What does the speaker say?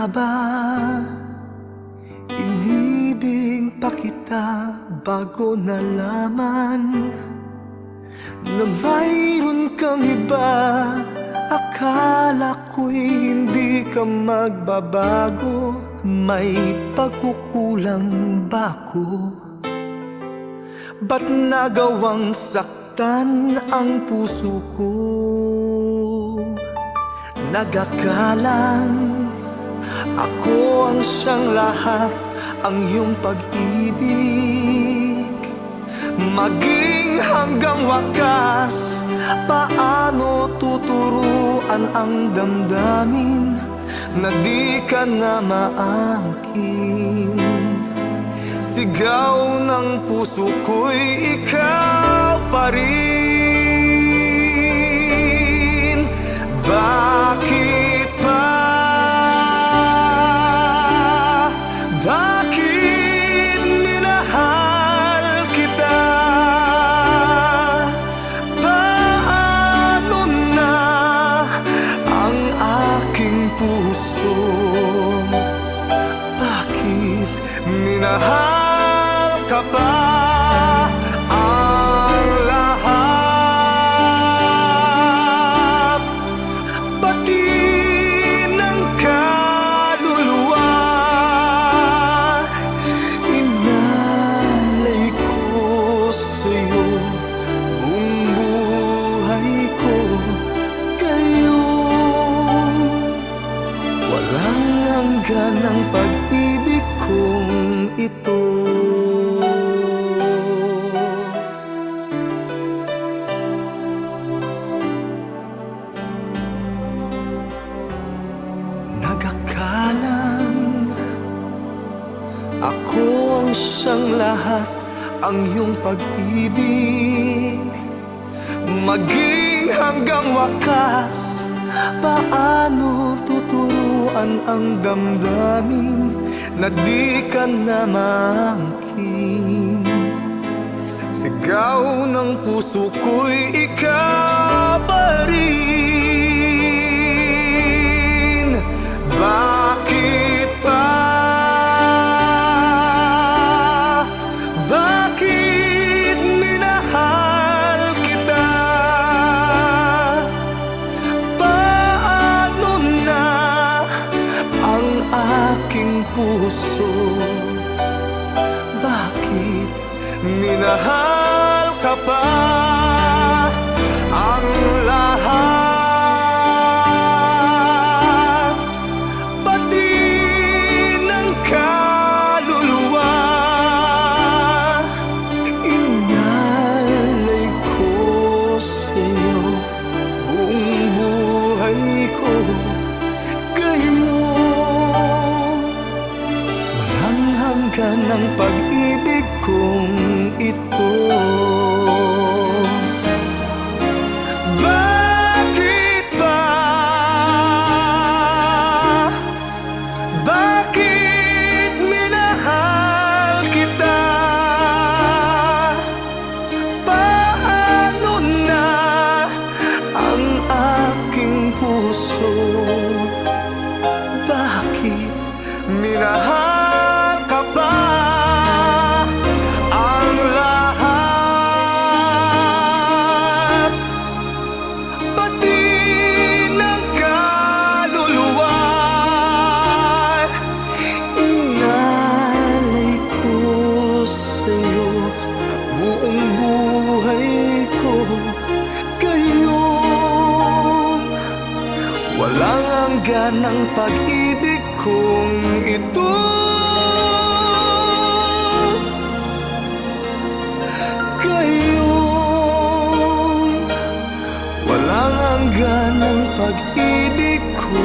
nga ba inibig pa kita bago nalaman na mayroon kang iba? Akala ko'y hindi ka magbabago. May pagkukulang ba ko? Ba't nagawang saktan ang puso ko? Nagakalang ako ang siyang lahat, ang iyong pag-ibig. Maging hanggang wakas, paano tuturuan ang damdamin na di ka na maangkin? Sigaw ng puso ko'y ikaw pa rin. Bakit pa? Bakit minahal kita? Paano na ang aking puso? Bakit minahal ka pa? Ang lahat, pati ng kaluluwa, inalay ko sa'yo. Buong buhay ko kayo. Walang hanggan ang pag-ibig kong ito. Nagakalang ako ang siyang lahat, ang iyong pag-ibig. Maging hanggang wakas, paano tuturuan ang damdamin na di ka na maangkin? Sigaw ng puso ko'y ikaw pa rin. Bakit pa? Bakit minahal kita? Paano na ang aking puso? Bakit minahal ka pa? Ang lahat, pati ng kaluluwa, inalay ko sa'yo. Buong buhay ko kayo. Walang hanggan ang pag-ibig kong ito. Bakit ba? Bakit minahal kita? Paano na ang aking puso? Bakit minahal ka pa? Ang lahat, pati ng kaluluwa, inalay ko sa'yo. Buong buhay ko kayo. Walang hanggan ang pag-ibig kong ito. Kayo. Walang hanggan ang pag-ibig ko.